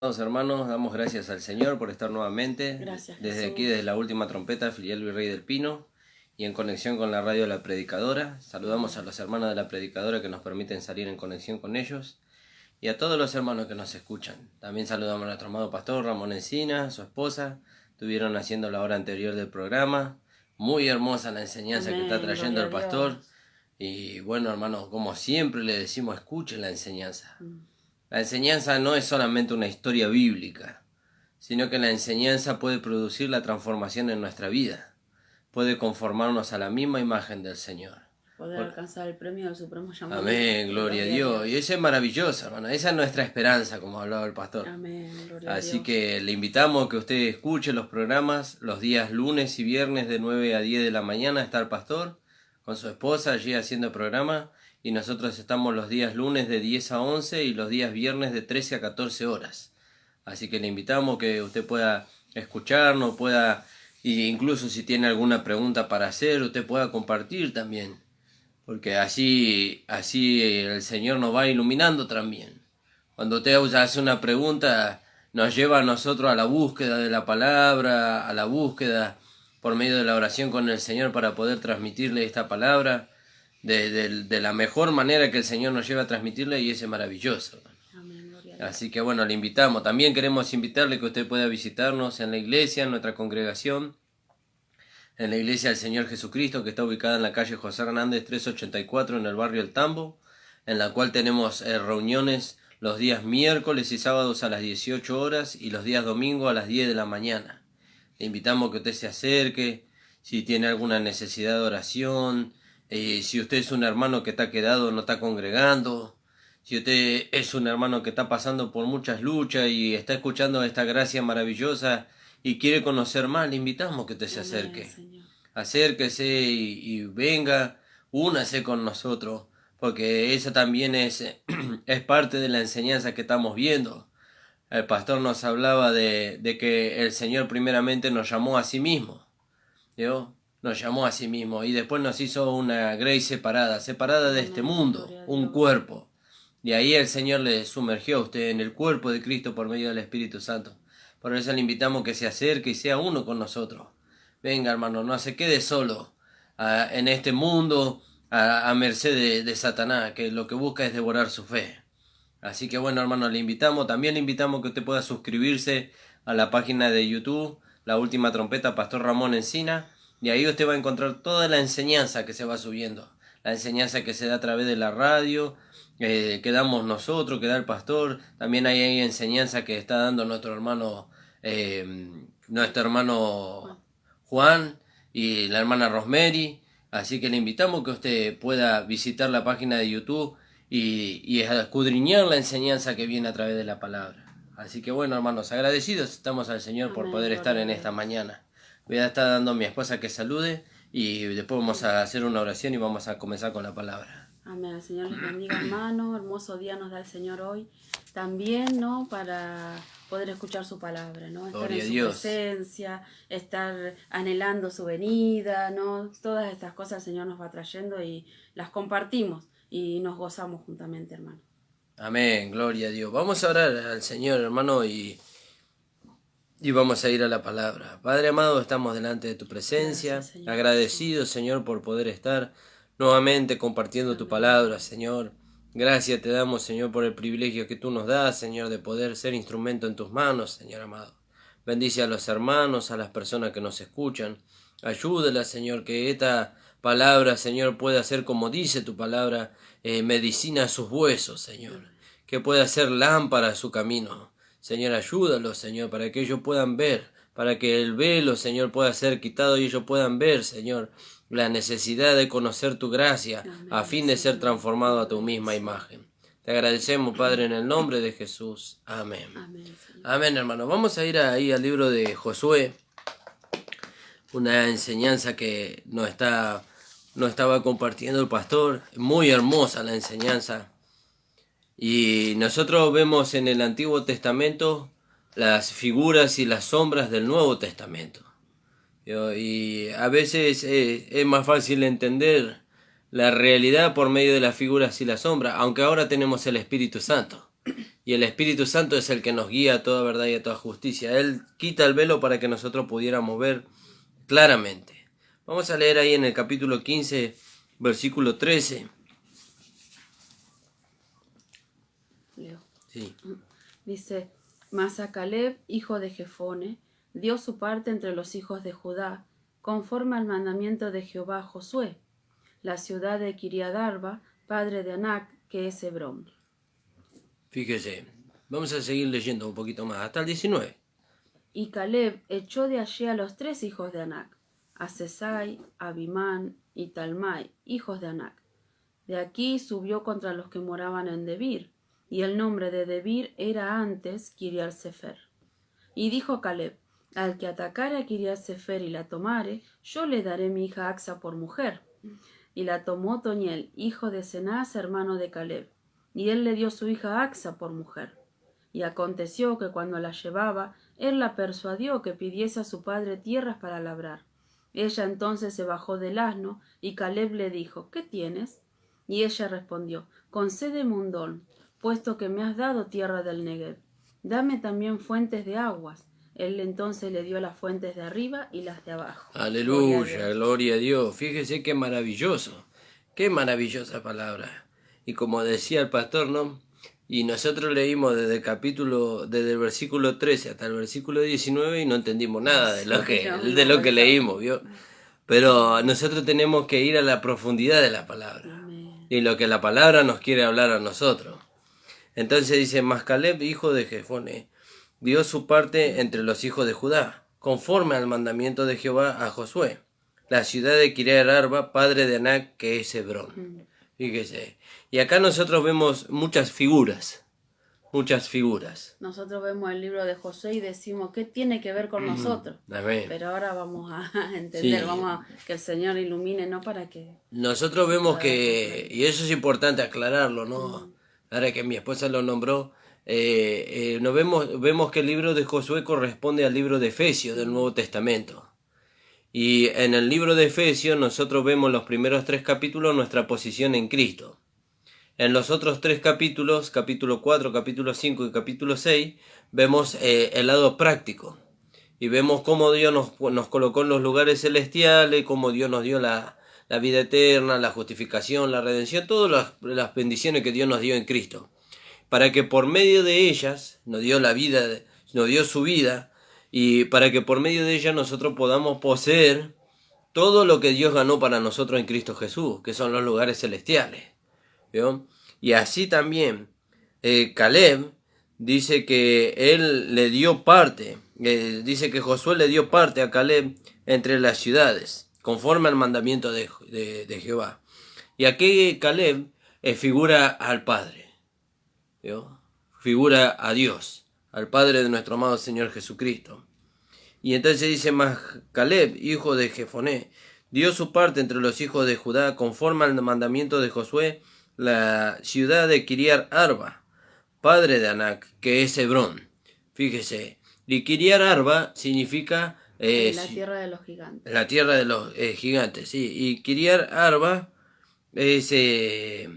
Amados hermanos, damos gracias al Señor por estar nuevamente Gracias, desde Jesús. aquí, desde la última trompeta, filial Virrey del Pino, y en conexión con la radio de la Predicadora. Saludamos a los hermanos de la Predicadora que nos permiten salir en conexión con ellos, y a todos los hermanos que nos escuchan. También saludamos a nuestro amado pastor Ramón Encina, su esposa. Estuvieron haciendo la hora anterior del programa. Muy hermosa la enseñanza que está trayendo el pastor. Y bueno, hermanos, como siempre le decimos, escuchen la enseñanza. La enseñanza no es solamente una historia bíblica, sino que la enseñanza puede producir la transformación en nuestra vida, puede conformarnos a la misma imagen del Señor. Poder alcanzar el premio del supremo llamado. Amén, gloria a Dios. Y eso es maravilloso, hermano. Esa es nuestra esperanza, como hablaba el pastor. Amén, gloria a Dios. Así que le invitamos a que usted escuche los programas los días lunes y viernes de 9 a 10 de la mañana. Está el pastor con su esposa allí haciendo programa. Y nosotros estamos los días lunes de 10 a 11 y los días viernes de 13 a 14 horas. Así que le invitamos a que usted pueda escucharnos, pueda, e incluso si tiene alguna pregunta para hacer, usted pueda compartir también. Porque así el Señor nos va iluminando también. Cuando usted hace una pregunta, nos lleva a nosotros a la búsqueda de la palabra, a la búsqueda por medio de la oración con el Señor para poder transmitirle esta palabra de la mejor manera que el Señor nos lleva a transmitirle, y eso es maravilloso. Amén, gloria a Dios. Así que bueno, le invitamos. También queremos invitarle que usted pueda visitarnos en la iglesia, en nuestra congregación, en la iglesia del Señor Jesucristo, que está ubicada en la calle José Hernández 384 en el barrio El Tambo, en la cual tenemos reuniones los días miércoles y sábados a las 18 horas y los días domingos a las 10 de la mañana. Le invitamos a que usted se acerque, si tiene alguna necesidad de oración, si usted es un hermano que está quedado, no está congregando, si usted es un hermano que está pasando por muchas luchas y está escuchando esta gracia maravillosa y quiere conocer más, le invitamos a que usted se acerque. Señor. Acérquese y venga, únase con nosotros, porque eso también es parte de la enseñanza que estamos viendo. El pastor nos hablaba de que el Señor primeramente nos llamó a sí mismo, ¿yo? Nos llamó a sí mismo y después nos hizo una grey separada de este mundo, un cuerpo. Y ahí el Señor le sumergió a usted en el cuerpo de Cristo por medio del Espíritu Santo. Por eso le invitamos que se acerque y sea uno con nosotros. Venga, hermano, no se quede solo en este mundo a merced de Satanás, que lo que busca es devorar su fe. Así que bueno, hermano, le invitamos. También le invitamos que usted pueda suscribirse a la página de YouTube, La Última Trompeta, Pastor Ramón Encina. Y ahí usted va a encontrar toda la enseñanza que se va subiendo. La enseñanza que se da a través de la radio, que damos nosotros, que da el pastor. También hay enseñanza que está dando nuestro hermano Juan y la hermana Rosemary. Así que le invitamos que usted pueda visitar la página de YouTube y escudriñar la enseñanza que viene a través de la palabra. Así que bueno, hermanos, agradecidos estamos al Señor por poder estar en esta mañana. Voy a estar dando a mi esposa que salude y después vamos a hacer una oración y vamos a comenzar con la palabra. Amén. El Señor les bendiga, hermano. Hermoso día nos da el Señor hoy. También, ¿no? Para poder escuchar su palabra, ¿no? Estar en su presencia, estar anhelando su venida, ¿no? Todas estas cosas el Señor nos va trayendo y las compartimos y nos gozamos juntamente, hermano. Amén, gloria a Dios. Vamos a orar al Señor, hermano, y vamos a ir a la palabra. Padre amado, estamos delante de tu presencia. Gracias, Señor. Agradecidos, Señor, por poder estar nuevamente compartiendo tu palabra, Señor. Gracias te damos, Señor, por el privilegio que tú nos das, Señor, de poder ser instrumento en tus manos, Señor amado. Bendice a los hermanos, a las personas que nos escuchan. Ayúdala, Señor, que esta palabra, Señor, pueda ser, como dice tu palabra, medicina a sus huesos, Señor. Que pueda ser lámpara a su camino. Señor, ayúdalo, Señor, para que ellos puedan ver, para que el velo, Señor, pueda ser quitado y ellos puedan ver, Señor, la necesidad de conocer tu gracia, a fin de ser transformado a tu misma imagen. Te agradecemos, Padre, en el nombre de Jesús. Amén. Amén, hermano. Vamos a ir ahí al libro de Josué, una enseñanza que nos estaba compartiendo el pastor. Muy hermosa la enseñanza. Y nosotros vemos en el Antiguo Testamento las figuras y las sombras del Nuevo Testamento. Y a veces es más fácil entender la realidad por medio de las figuras y las sombras, aunque ahora tenemos el Espíritu Santo. Y el Espíritu Santo es el que nos guía a toda verdad y a toda justicia. Él quita el velo para que nosotros pudiéramos ver claramente. Vamos a leer ahí en el capítulo 15, versículo 13. Leo. Sí. Dice, mas a Caleb, hijo de Jefone, dio su parte entre los hijos de Judá, conforme al mandamiento de Jehová a Josué, la ciudad de Kiriat Arba, padre de Anac, que es Hebrón. Fíjese, vamos a seguir leyendo un poquito más, hasta el 19. Y Caleb echó de allí a los 3 hijos de Anac, a Sesai, Abimán y Talmai, hijos de Anac. De aquí subió contra los que moraban en Debir, y el nombre de Debir era antes Kiriat Sefer. Y dijo Caleb, al que atacare a Kiriat Sefer y la tomare, yo le daré mi hija Axa por mujer. Y la tomó Toniel, hijo de Cenaz, hermano de Caleb, y él le dio su hija Axa por mujer. Y aconteció que cuando la llevaba, él la persuadió que pidiese a su padre tierras para labrar. Ella entonces se bajó del asno, y Caleb le dijo, ¿qué tienes? Y ella respondió, concédeme un don, puesto que me has dado tierra del Negev. Dame también fuentes de aguas. Él entonces le dio las fuentes de arriba y las de abajo. Aleluya, gloria a Dios. Fíjese qué maravilloso, qué maravillosa palabra. Y como decía el pastor, ¿no? Y nosotros leímos desde el versículo 13 hasta el versículo 19 y no entendimos nada de lo que leímos, ¿vio? Pero nosotros tenemos que ir a la profundidad de la palabra. Y lo que la palabra nos quiere hablar a nosotros. Entonces dice, mas Caleb, hijo de Jefone, dio su parte entre los hijos de Judá, conforme al mandamiento de Jehová a Josué, la ciudad de Kiriat Arba, padre de Anac, que es Hebrón. Fíjese. Y acá nosotros vemos muchas figuras. Nosotros vemos el libro de Josué y decimos, ¿qué tiene que ver con nosotros? Amén. Pero ahora vamos a entender, Sí. vamos a que el Señor ilumine, ¿no? Para que... Nosotros vemos que, y eso es importante aclararlo, ¿no? Ahora que mi esposa lo nombró, vemos que el libro de Josué corresponde al libro de Efesios del Nuevo Testamento. Y en el libro de Efesios nosotros vemos los primeros 3 capítulos nuestra posición en Cristo. En los otros 3 capítulos, capítulo 4, capítulo 5 y capítulo 6, vemos el lado práctico. Y vemos cómo Dios nos colocó en los lugares celestiales, cómo Dios nos dio la vida eterna, la justificación, la redención, todas las bendiciones que Dios nos dio en Cristo. Para que por medio de ellas, nos dio la vida, nos dio su vida, y para que por medio de ellas nosotros podamos poseer todo lo que Dios ganó para nosotros en Cristo Jesús, que son los lugares celestiales. ¿Vio? Y así también Caleb dice que él le dio parte, dice que Josué le dio parte a Caleb entre las ciudades, conforme al mandamiento de Jehová. Y aquí Caleb figura al Padre, ¿vio? Figura a Dios, al Padre de nuestro amado Señor Jesucristo. Y entonces dice, mas Caleb, hijo de Jefoné, dio su parte entre los hijos de Judá, conforme al mandamiento de Josué, la ciudad de Kiriat Arba, padre de Anac, que es Hebrón. Fíjese, y Kiriat Arba significa... la tierra de los gigantes. La tierra de los gigantes, sí. Y Kiriat Arba es... es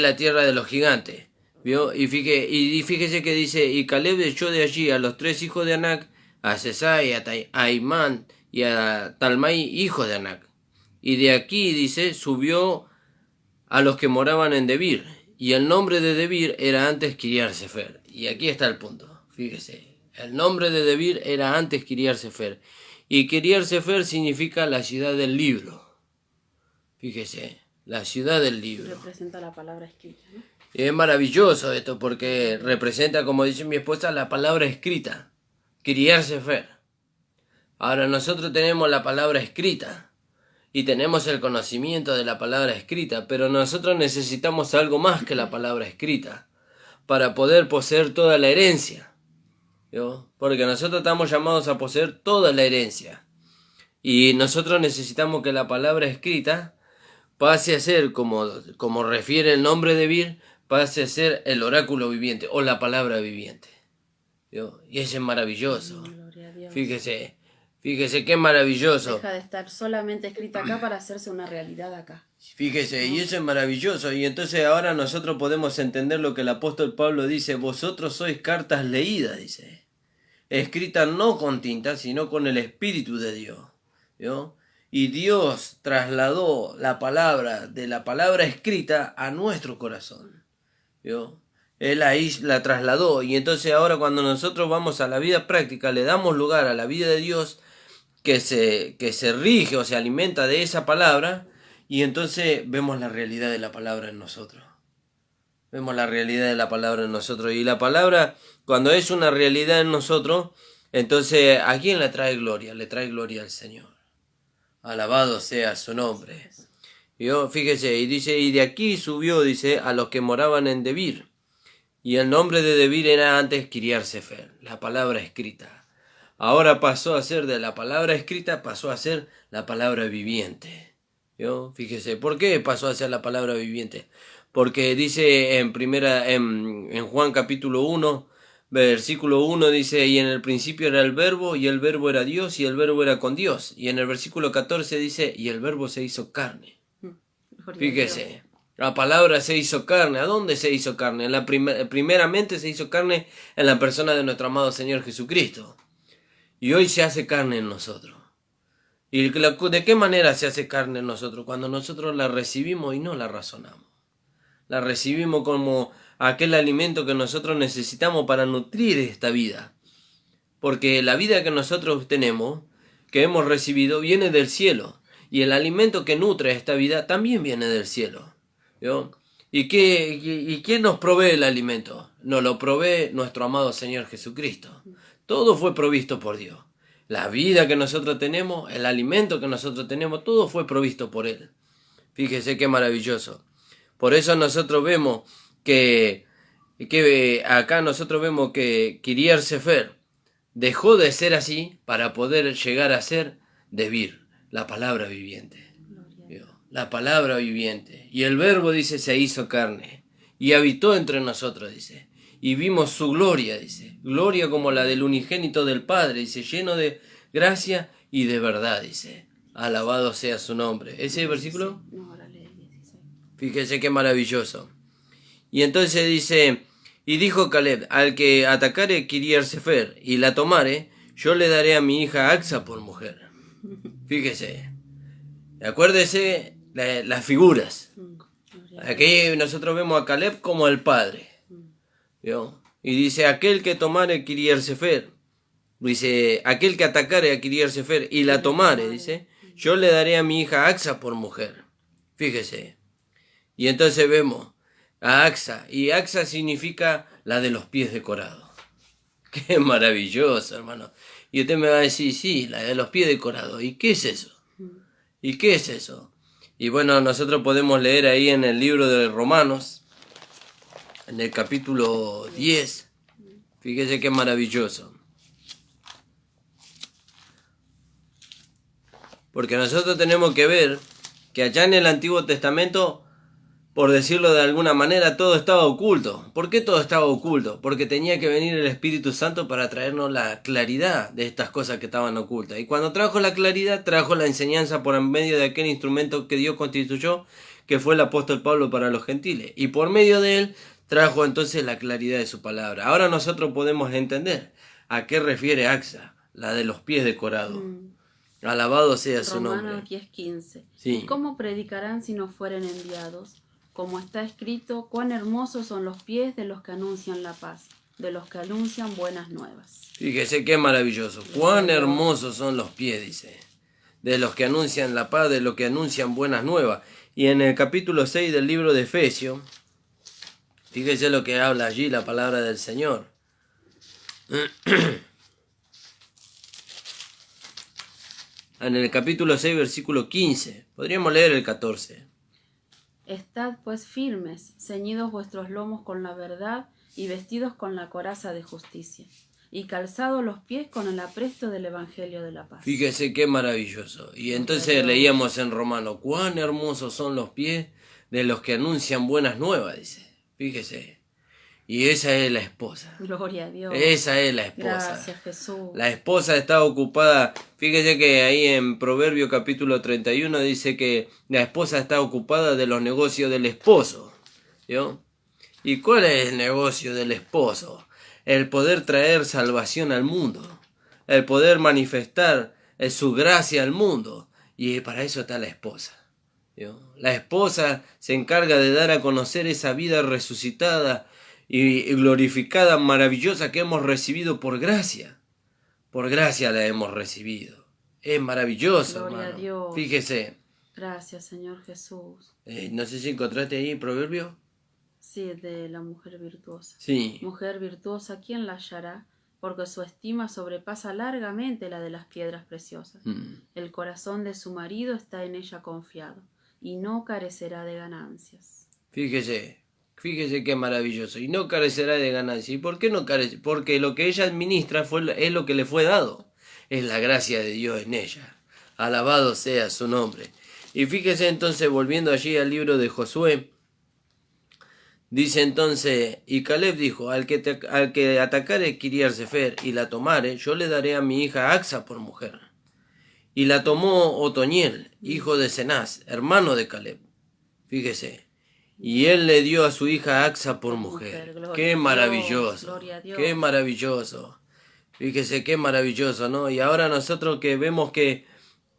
la tierra de los gigantes. ¿Vio? Y fíjese que dice, y Caleb echó de allí a los 3 hijos de Anac, a Sesai, a Aimán y a Talmai, hijos de Anac. Y de aquí, dice, subió a los que moraban en Debir. Y el nombre de Debir era antes Kiriat Sefer. Y aquí está el punto. Fíjese. El nombre de Debir era antes Kiriat Sefer. Y Kiriat Sefer significa la ciudad del libro. Fíjese. La ciudad del libro. Representa la palabra escrita, ¿no? Es maravilloso esto porque representa, como dice mi esposa, la palabra escrita. Kiriat Sefer. Ahora nosotros tenemos la palabra escrita. Y tenemos el conocimiento de la palabra escrita, pero nosotros necesitamos algo más que la palabra escrita para poder poseer toda la herencia. ¿Yo? Porque nosotros estamos llamados a poseer toda la herencia. Y nosotros necesitamos que la palabra escrita pase a ser, como refiere el nombre de Vir, pase a ser el oráculo viviente o la palabra viviente. ¿Yo? Y eso es maravilloso. Gloria a Dios. Fíjese qué maravilloso. Deja de estar solamente escrita acá para hacerse una realidad acá. Fíjese, y eso es maravilloso. Y entonces ahora nosotros podemos entender lo que el apóstol Pablo dice: vosotros sois cartas leídas, dice, escritas no con tinta, sino con el Espíritu de Dios. ¿Vio? Y Dios trasladó la palabra de la palabra escrita a nuestro corazón. ¿Vio? Él ahí la trasladó. Y entonces ahora cuando nosotros vamos a la vida práctica, le damos lugar a la vida de Dios que se rige o se alimenta de esa palabra. Y entonces vemos la realidad de la palabra en nosotros. Vemos la realidad de la palabra en nosotros. Y la palabra, cuando es una realidad en nosotros, entonces ¿a quién le trae gloria? Le trae gloria al Señor. Alabado sea su nombre. Fíjese, y dice, y de aquí subió, dice, a los que moraban en Debir. Y el nombre de Debir era antes Kiriat Sefer, la palabra escrita. Ahora pasó a ser de la palabra escrita, pasó a ser la palabra viviente. Fíjese, ¿por qué pasó a ser la palabra viviente? Porque dice en Juan capítulo 1, versículo 1 dice, y en el principio era el verbo, y el verbo era Dios, y el verbo era con Dios. Y en el versículo 14 dice, y el verbo se hizo carne. Fíjese, la palabra se hizo carne. ¿A dónde se hizo carne? Primeramente se hizo carne en la persona de nuestro amado Señor Jesucristo. Y hoy se hace carne en nosotros. ¿Y de qué manera se hace carne en nosotros? Cuando nosotros la recibimos y no la razonamos. La recibimos como aquel alimento que nosotros necesitamos para nutrir esta vida. Porque la vida que nosotros tenemos, que hemos recibido, viene del cielo. Y el alimento que nutre esta vida también viene del cielo. ¿Vio? ¿Y quién nos provee el alimento? Nos lo provee nuestro amado Señor Jesucristo. Todo fue provisto por Dios. La vida que nosotros tenemos, el alimento que nosotros tenemos, todo fue provisto por Él. Fíjese qué maravilloso. Por eso nosotros vemos que acá nosotros vemos que Kiriat Sefer dejó de ser así para poder llegar a ser Debir, la palabra viviente. La palabra viviente. Y el verbo, dice, se hizo carne y habitó entre nosotros, dice. Y vimos su gloria, dice. Gloria como la del unigénito del Padre, dice, lleno de gracia y de verdad, dice. Alabado sea su nombre. ¿Ese versículo? Fíjese qué maravilloso. Y entonces dice, y dijo Caleb, al que atacare Kiriat Sefer y la tomare, yo le daré a mi hija Axa por mujer. Fíjese. Acuérdese las figuras. Aquí nosotros vemos a Caleb como el padre. ¿Vio? Y dice, aquel que tomare Kiriat Sefer, dice, aquel que atacare a Kiriat Sefer y la tomare, dice, yo le daré a mi hija Axa por mujer. Fíjese. Y entonces vemos a Axa, y Axa significa la de los pies decorados. Qué maravilloso, hermano. Y usted me va a decir, sí, la de los pies decorados. ¿Y qué es eso? ¿Y qué es eso? Y bueno, nosotros podemos leer ahí en el libro de Romanos, en el capítulo 10. Fíjese qué maravilloso. Porque nosotros tenemos que ver que allá en el Antiguo Testamento, por decirlo de alguna manera, todo estaba oculto. ¿Por qué todo estaba oculto? Porque tenía que venir el Espíritu Santo para traernos la claridad de estas cosas que estaban ocultas. Y cuando trajo la claridad, trajo la enseñanza por medio de aquel instrumento que Dios constituyó, que fue el apóstol Pablo para los gentiles. Y por medio de él, trajo entonces la claridad de su palabra. Ahora nosotros podemos entender a qué refiere Axa, la de los pies decorados. Alabado sea su nombre. Romanos 10:15. Sí. ¿Cómo predicarán si no fueren enviados? Como está escrito, cuán hermosos son los pies de los que anuncian la paz, de los que anuncian buenas nuevas. Fíjese qué maravilloso. Cuán hermosos son los pies, dice, de los que anuncian la paz, de los que anuncian buenas nuevas. Y en el capítulo 6 del libro de Efesios, fíjese lo que habla allí la palabra del Señor. En el capítulo 6, versículo 15. Podríamos leer el 14. Estad pues firmes, ceñidos vuestros lomos con la verdad y vestidos con la coraza de justicia, y calzados los pies con el apresto del Evangelio de la paz. Fíjese qué maravilloso. Y entonces leíamos en Romano, cuán hermosos son los pies de los que anuncian buenas nuevas, dice. Fíjese. Y esa es la esposa. Gloria a Dios. Esa es la esposa. Gracias, Jesús. La esposa está ocupada. Fíjese que ahí en Proverbio capítulo 31 dice que la esposa está ocupada de los negocios del esposo. ¿Vio? ¿Y cuál es el negocio del esposo? El poder traer salvación al mundo. El poder manifestar su gracia al mundo. Y para eso está la esposa. ¿Vio? La esposa se encarga de dar a conocer esa vida resucitada y glorificada, maravillosa que hemos recibido por gracia. Por gracia la hemos recibido. Es maravilloso, Gloria hermano. a Dios. Fíjese. Gracias, Señor Jesús. No sé si encontraste ahí Proverbio. Sí, de la mujer virtuosa. Sí. Mujer virtuosa, ¿quién la hallará? Porque su estima sobrepasa largamente la de las piedras preciosas. El corazón de su marido está en ella confiado, y no carecerá de ganancias. Fíjese qué maravilloso. Y no carecerá de ganancias. ¿Y por qué no carece? Porque lo que ella administra es lo que le fue dado. Es la gracia de Dios en ella. Alabado sea su nombre. Y fíjese entonces, volviendo allí al libro de Josué, dice entonces, y Caleb dijo, al que atacare Kiriat Sefer y la tomare, yo le daré a mi hija Axa por mujer. Y la tomó Otoniel, hijo de Cenaz, hermano de Caleb. Fíjese. Y él le dio a su hija Axa por mujer. Qué maravilloso. Qué maravilloso. Fíjese qué maravilloso, ¿no? Y ahora nosotros que vemos que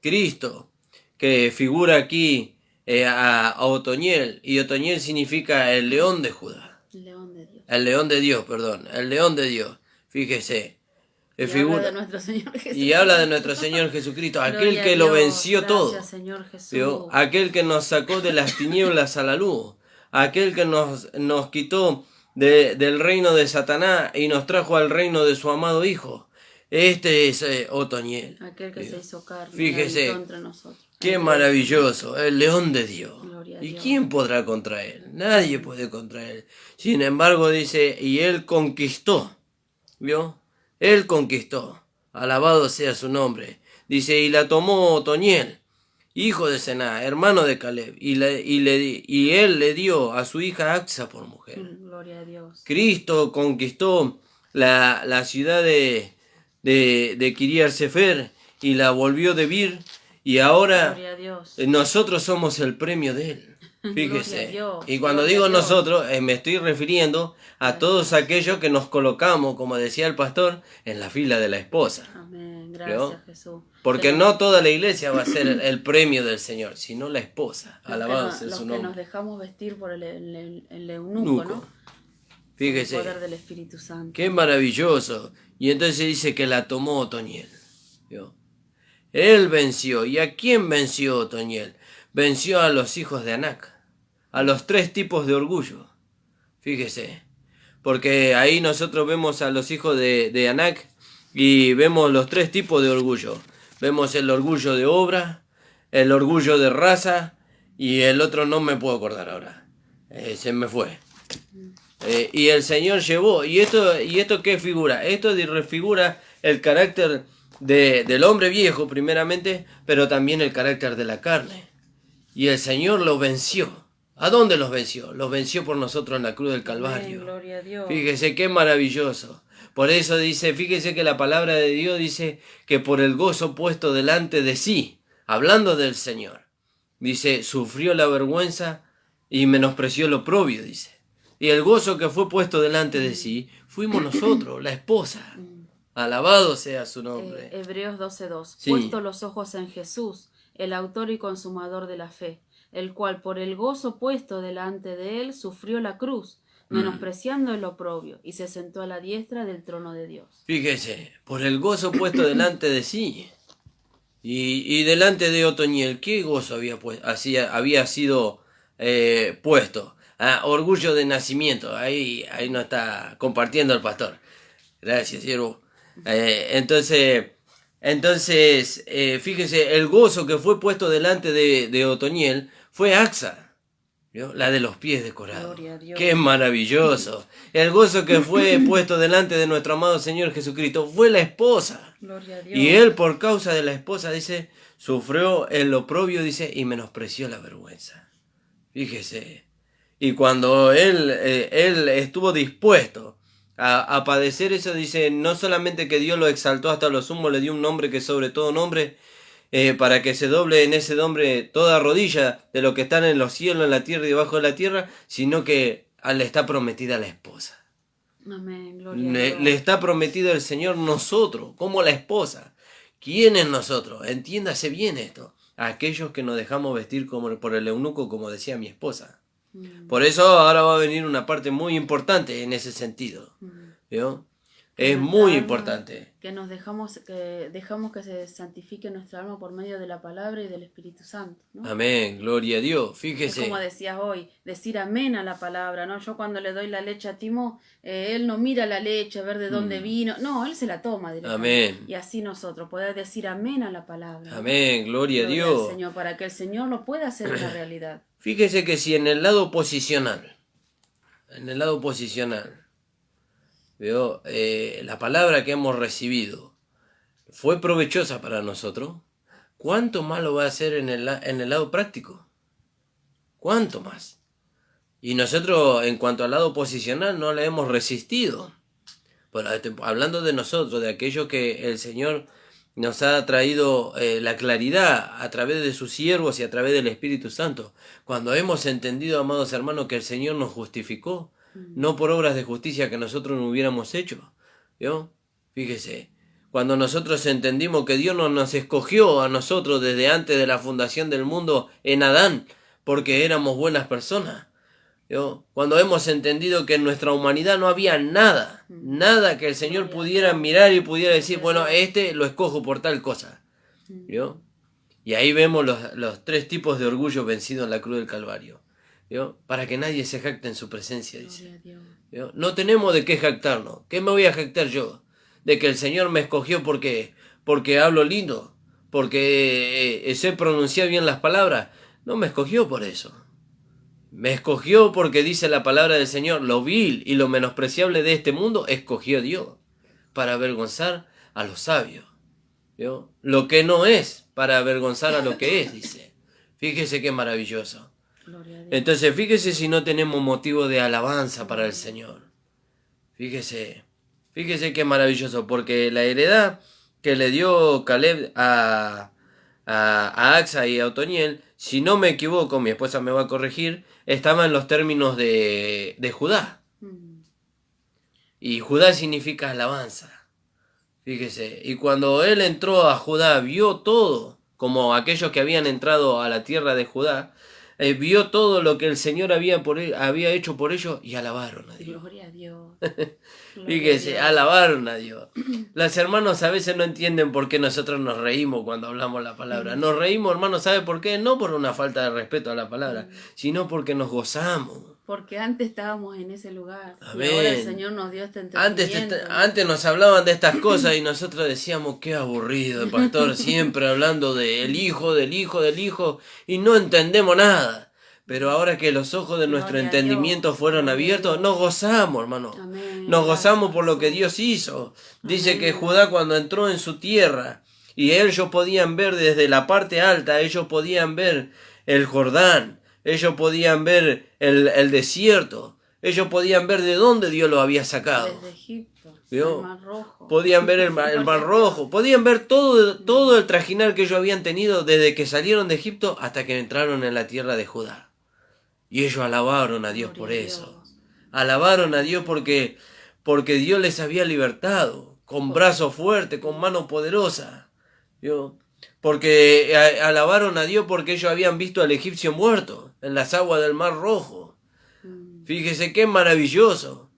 Cristo, que figura aquí a Otoniel, y Otoniel significa el león de Judá. León de Dios. El león de Dios, perdón. El león de Dios. Fíjese. Habla de nuestro Señor Jesucristo. Y habla de nuestro Señor Jesucristo, aquel que lo venció todo. Gracias, Señor Jesús. ¿Vio? Aquel que nos sacó de las tinieblas a la luz. Aquel que nos quitó del reino de Satanás y nos trajo al reino de su amado Hijo. Este es Otoniel. Aquel que se hizo carne. Fíjese, contra nosotros. Qué maravilloso, el león de Dios. ¿Y Dios. quién podrá contra él? Nadie puede contra él. Sin embargo, dice, y él conquistó. ¿Vio? Él conquistó. Alabado sea su nombre. Dice, y la tomó Otoniel, hijo de Sená, hermano de Caleb, y él le dio a su hija Axa por mujer. Gloria a Dios. Cristo conquistó la ciudad de Kiriat Sefer y la volvió de Vir, y ahora nosotros somos el premio de él. Fíjese. Y cuando digo nosotros, me estoy refiriendo a todos aquellos que nos colocamos, como decía el pastor, en la fila de la esposa. Amén. Gracias, Jesús. Porque no toda la iglesia va a ser el premio del Señor, sino la esposa. Alabado sea su nombre. Los que nos dejamos vestir por el eunuco, ¿no? Fíjese. El poder del Espíritu Santo. Qué maravilloso. Y entonces dice que la tomó Otoniel. ¿Vio? Él venció. ¿Y a quién venció Otoniel? Venció a los hijos de Anac, a los 3 tipos de orgullo. Fíjese. Porque ahí nosotros vemos a los hijos de Anac y vemos los 3 tipos de orgullo. Vemos el orgullo de obra, el orgullo de raza y el otro no me puedo acordar ahora. Se me fue. Y el Señor llevó. ¿Y esto qué figura? Esto refigura el carácter del hombre viejo primeramente, pero también el carácter de la carne. Y el Señor lo venció. ¿A dónde los venció? Los venció por nosotros en la cruz del Calvario. Amén, gloria a Dios. Fíjese qué maravilloso. Por eso dice, fíjese que la palabra de Dios dice que por el gozo puesto delante de sí, hablando del Señor, dice, sufrió la vergüenza y menospreció lo oprobio, dice. Y el gozo que fue puesto delante de sí, fuimos nosotros, la esposa. Alabado sea su nombre. Hebreos 12:2. Sí. Puesto los ojos en Jesús, el autor y consumador de la fe, el cual por el gozo puesto delante de él sufrió la cruz, menospreciando el oprobio, y se sentó a la diestra del trono de Dios. Fíjese, por el gozo puesto delante de sí. Y delante de Otoniel, ¿qué gozo había sido puesto? Orgullo de nacimiento. Ahí no está compartiendo el pastor. Gracias, siervo. Entonces, fíjese, el gozo que fue puesto delante de Otoniel fue Axa, ¿vio? La de los pies decorados. ¡Qué maravilloso! El gozo que fue puesto delante de nuestro amado Señor Jesucristo fue la esposa. Gloria a Dios. Y él, por causa de la esposa, dice, sufrió el oprobio, dice, y menospreció la vergüenza. Fíjese. Y cuando él estuvo dispuesto a padecer eso, dice, no solamente que Dios lo exaltó hasta lo sumo, le dio un nombre que sobre todo nombre, para que se doble en ese nombre toda rodilla de lo que están en los cielos, en la tierra y debajo de la tierra, sino que le está prometida la esposa. Amén, gloria a Dios. Le está prometido el Señor nosotros, como la esposa. ¿Quién es nosotros? Entiéndase bien esto. Aquellos que nos dejamos vestir por el eunuco, como decía mi esposa. Por eso ahora va a venir una parte muy importante en ese sentido. ¿Vio? Es muy importante. Que nos dejamos que se santifique nuestra alma por medio de la palabra y del Espíritu Santo, ¿no? Amén, gloria a Dios. Fíjese. Es como decías hoy, decir amén a la palabra, ¿no? Yo cuando le doy la leche a Timo, él no mira la leche, a ver de dónde vino. No, él se la toma directamente. Amén. Y así nosotros, poder decir amén a la palabra, ¿no? Amén, gloria a Dios. Al Señor, para que el Señor lo pueda hacer una realidad. Fíjese que si en el lado posicional, veo, la palabra que hemos recibido fue provechosa para nosotros, ¿cuánto más lo va a hacer en el lado práctico? ¿Cuánto más? Y nosotros, en cuanto al lado posicional, no le hemos resistido. Bueno, hablando de nosotros, de aquellos que el Señor nos ha traído la claridad a través de sus siervos y a través del Espíritu Santo. Cuando hemos entendido, amados hermanos, que el Señor nos justificó, no por obras de justicia que nosotros no hubiéramos hecho. ¿Vio? Fíjese, cuando nosotros entendimos que Dios nos escogió a nosotros desde antes de la fundación del mundo en Adán, porque éramos buenas personas. ¿Vio? Cuando hemos entendido que en nuestra humanidad no había nada que el Señor pudiera mirar y pudiera decir, bueno, lo escojo por tal cosa. ¿Vio? Y ahí vemos los 3 tipos de orgullo vencidos en la cruz del Calvario. ¿Vio? Para que nadie se jacte en su presencia, dice. ¿Vio? No tenemos de qué jactarnos. ¿Qué me voy a jactar yo? De que el Señor me escogió porque hablo lindo, porque sé pronunciar bien las palabras. No me escogió por eso. Me escogió porque dice la palabra del Señor, lo vil y lo menospreciable de este mundo escogió Dios para avergonzar a los sabios. ¿Vio? Lo que no es para avergonzar a lo que es, dice. Fíjese qué maravilloso. Entonces fíjese si no tenemos motivo de alabanza para el Señor. Fíjese qué maravilloso, porque la heredad que le dio Caleb a Axa y a Otoniel, si no me equivoco, mi esposa me va a corregir, estaba en los términos de Judá. Y Judá significa alabanza. Fíjese, y cuando él entró a Judá, vio todo, como aquellos que habían entrado a la tierra de Judá, vio todo lo que el Señor había hecho por ellos y alabaron a Dios. Gloria a Dios. Fíjese, alabaron a Dios. Los hermanos a veces no entienden por qué nosotros nos reímos cuando hablamos la palabra. Nos reímos, hermanos, ¿sabe por qué? No por una falta de respeto a la palabra, sino porque nos gozamos. Porque antes estábamos en ese lugar. Amén. Y ahora el Señor nos dio este entendimiento. Antes nos hablaban de estas cosas y nosotros decíamos, qué aburrido el pastor, siempre hablando del hijo, y no entendemos nada. Pero ahora que los ojos de nuestro entendimiento fueron abiertos, nos gozamos, hermano. Amén. Nos gozamos por lo que Dios hizo. Dice que Judá, cuando entró en su tierra, y ellos podían ver desde la parte alta, ellos podían ver el Jordán, ellos podían ver el desierto, ellos podían ver de dónde Dios los había sacado. Desde Egipto, ¿Vio? el Mar Rojo. Podían ver el Mar Rojo, podían ver todo el trajinar que ellos habían tenido desde que salieron de Egipto hasta que entraron en la tierra de Judá. Y ellos alabaron a Dios por eso. Alabaron a Dios porque Dios les había libertado, con brazo fuerte, con mano poderosa. ¿Vio? Porque alabaron a Dios porque ellos habían visto al egipcio muerto en las aguas del Mar Rojo. Fíjese qué maravilloso.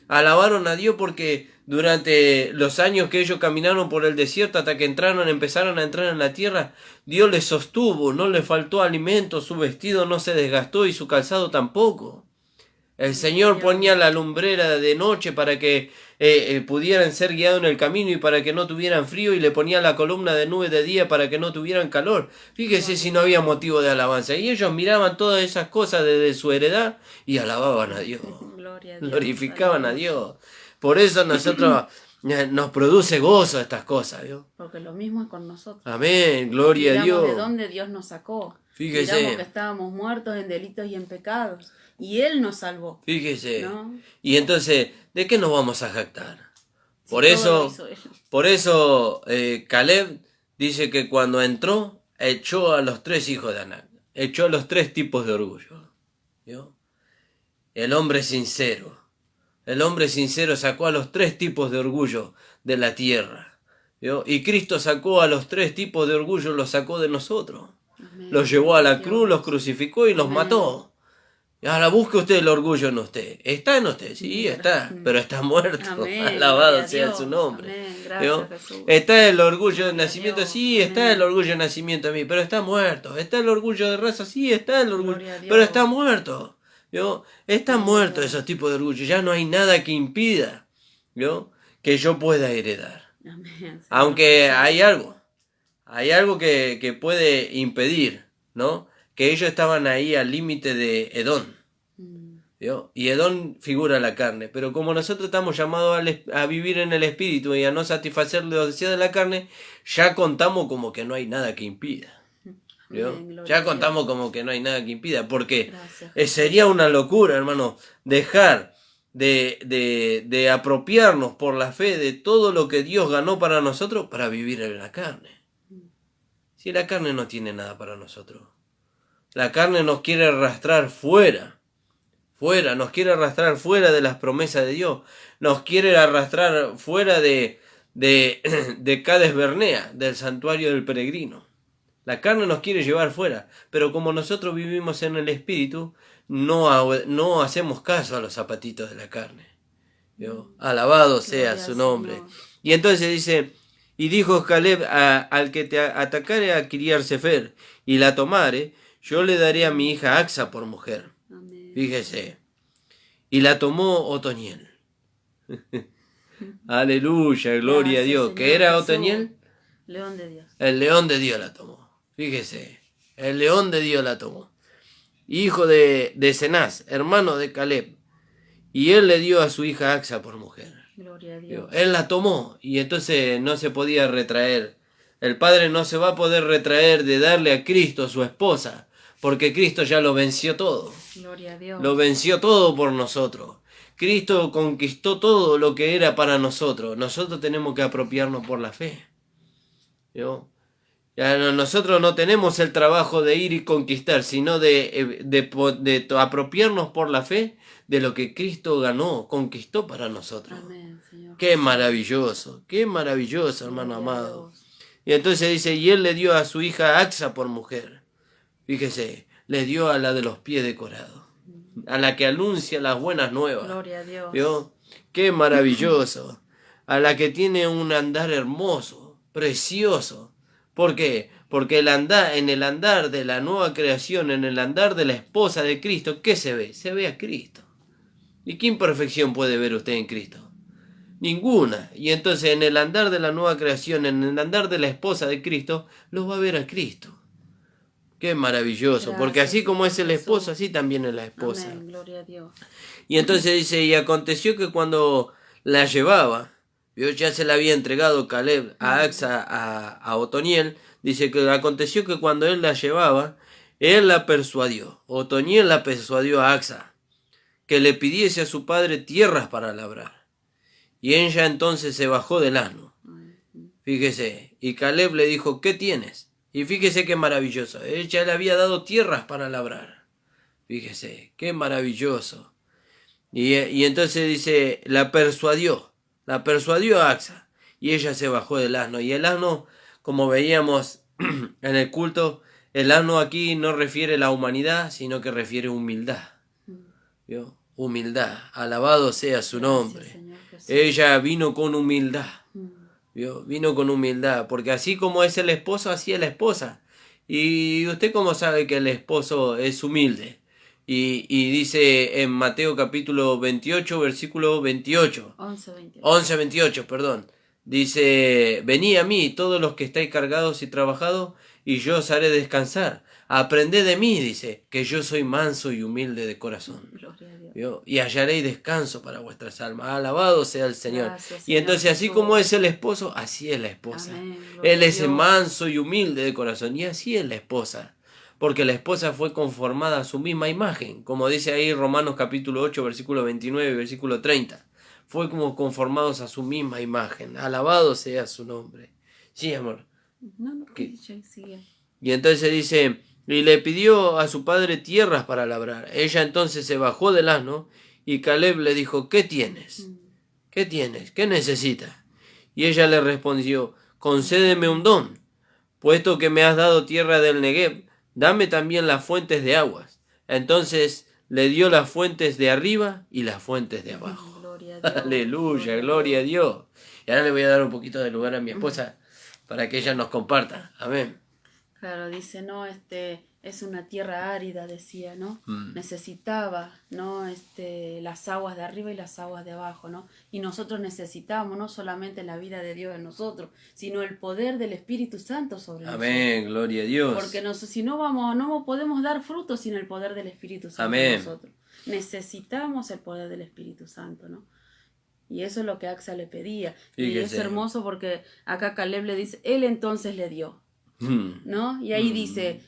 Alabaron a Dios porque durante los años que ellos caminaron por el desierto hasta que empezaron a entrar en la tierra, Dios les sostuvo, no les faltó alimento, su vestido no se desgastó y su calzado tampoco. El Señor ponía la lumbrera de noche para que pudieran ser guiados en el camino y para que no tuvieran frío, y le ponía la columna de nube de día para que no tuvieran calor. Fíjese si no había motivo de alabanza. Y ellos miraban todas esas cosas desde su heredad y alababan a Dios. Glorificaban a Dios. Por eso nosotros nos produce gozo estas cosas, ¿vio? Porque lo mismo es con nosotros. Amén, gloria a Dios. De dónde Dios nos sacó. Fíjese. Miramos que estábamos muertos en delitos y en pecados. Y Él nos salvó. Fíjese. ¿No? Y entonces, ¿de qué nos vamos a jactar? Por eso Caleb dice que cuando entró, echó a los 3 hijos de Anac. Echó a los 3 tipos de orgullo. ¿Vio? El hombre sincero. El hombre sincero sacó a los 3 tipos de orgullo de la tierra. ¿Vio? Y Cristo sacó a los 3 tipos de orgullo, los sacó de nosotros. Amén. Los llevó a la cruz, los crucificó y los mató. Y ahora busque usted el orgullo en usted. ¿Está en usted? Sí, está, pero está muerto. Amén. Alabado sea su nombre. Amén. Gracias, Jesús. ¿Está el orgullo de nacimiento? Sí, está el orgullo de nacimiento en mí, pero está muerto. ¿Está el orgullo de raza? Sí, está el orgullo, pero está muerto. ¿Vio? Están muertos esos tipos de orgullo. Ya no hay nada que impida, ¿vio?, que yo pueda heredar. Amén. Aunque hay algo que puede impedir, ¿no? Que ellos estaban ahí al límite de Edom. ¿Vio? Y Edom figura la carne. Pero como nosotros estamos llamados a vivir en el espíritu y a no satisfacer los deseos de la carne, ya contamos como que no hay nada que impida. ¿Vio? Ya contamos como que no hay nada que impida. Porque sería una locura, hermano, dejar de apropiarnos por la fe de todo lo que Dios ganó para nosotros para vivir en la carne. Si la carne no tiene nada para nosotros. La carne nos quiere arrastrar fuera, nos quiere arrastrar fuera de las promesas de Dios, nos quiere arrastrar fuera de Cades Bernea, del santuario del peregrino. La carne nos quiere llevar fuera, pero como nosotros vivimos en el espíritu, no hacemos caso a los zapatitos de la carne. ¿Vio? Alabado sea su nombre. Y entonces dice, y dijo Caleb al que te atacare a Kiriat Sefer y la tomare, yo le daré a mi hija Axa por mujer. Amén. Fíjese. Y la tomó Otoniel. Aleluya, gloria a Dios. Señor, ¿Qué era Otoniel? León de Dios. El león de Dios la tomó. Fíjese. El león de Dios la tomó. Hijo de Cenaz, hermano de Caleb. Y él le dio a su hija Axa por mujer. Gloria a Dios. Él la tomó y entonces no se podía retraer. El padre no se va a poder retraer de darle a Cristo su esposa, porque Cristo ya lo venció todo. Gloria a Dios. Lo venció todo por nosotros. Cristo conquistó todo lo que era para nosotros. Nosotros tenemos que apropiarnos por la fe. ¿Vio? Ya nosotros no tenemos el trabajo de ir y conquistar, sino de apropiarnos por la fe de lo que Cristo ganó, conquistó para nosotros. Amén, Señor. Qué maravilloso, hermano amado. Y entonces dice, y él le dio a su hija Axa por mujer. Fíjese, le dio a la de los pies decorados, a la que anuncia las buenas nuevas. Gloria a Dios. ¿Vio? Qué maravilloso. A la que tiene un andar hermoso, precioso. ¿Por qué? Porque en el andar de la nueva creación, en el andar de la esposa de Cristo, ¿qué se ve? Se ve a Cristo. ¿Y qué imperfección puede ver usted en Cristo? Ninguna. Y entonces en el andar de la nueva creación, en el andar de la esposa de Cristo, lo va a ver a Cristo. Qué maravilloso. Gracias, porque así como es el esposo, así también es la esposa. Amén, gloria a Dios. Y entonces dice, y aconteció que cuando la llevaba, ¿vio? Ya se la había entregado Caleb a Axa, a Otoniel. Dice que aconteció que cuando él la llevaba, él la persuadió. Otoniel la persuadió a Axa, que le pidiese a su padre tierras para labrar. Y ella entonces se bajó del asno. Fíjese, y Caleb le dijo, ¿qué tienes? Y fíjese qué maravilloso. Ella le había dado tierras para labrar. Fíjese, qué maravilloso. Y entonces dice, la persuadió a Axa. Y ella se bajó del asno. Y el asno, como veíamos en el culto, el asno aquí no refiere la humanidad, sino que refiere humildad. ¿Vio? Humildad. Alabado sea su nombre. Señor, ella vino con humildad. ¿Vio? Vino con humildad. Porque así como es el esposo, así es la esposa. Y usted cómo sabe que el esposo es humilde. Y dice en Mateo capítulo 28, versículo 28. 11:28, perdón. Dice, venid a mí todos los que estáis cargados y trabajados, y yo os haré descansar. Aprended de mí, dice, que yo soy manso y humilde de corazón. ¿Vio? Y hallaréis descanso para vuestras almas. Alabado sea el Señor. Gracias, y entonces así como es el esposo, así es la esposa. Amén, Él es manso y humilde de corazón, y así es la esposa. porque la esposa fue conformada a su misma imagen, como dice ahí Romanos capítulo 8, versículo 29 y versículo 30. Fue como conformados a su misma imagen. Alabado sea su nombre. Sí, amor. No, sigue. Y entonces dice, y le pidió a su padre tierras para labrar. Ella entonces se bajó del asno y Caleb le dijo, ¿qué tienes? ¿Qué tienes? ¿Qué necesitas? Y ella le respondió, concédeme un don, puesto que me has dado tierra del Negev, dame también las fuentes de aguas. Entonces le dio las fuentes de arriba y las fuentes de abajo. Gloria a Dios, Aleluya, gloria a Dios. Y ahora le voy a dar un poquito de lugar a mi esposa para que ella nos comparta. Amén. Claro, dice, no, es una tierra árida, decía, ¿no? Necesitaba, ¿no? Las aguas de arriba y las aguas de abajo, ¿no? Y nosotros necesitamos no solamente la vida de Dios en nosotros, sino el poder del Espíritu Santo sobre nosotros. Amén, gloria a Dios. Porque si no podemos dar frutos sin el poder del Espíritu Santo Amén. en nosotros. Necesitamos el poder del Espíritu Santo, ¿no? Y eso es lo que Axa le pedía. Fíjese. Y es hermoso porque acá Caleb le dice, él entonces le dio. ¿No? Y ahí dice,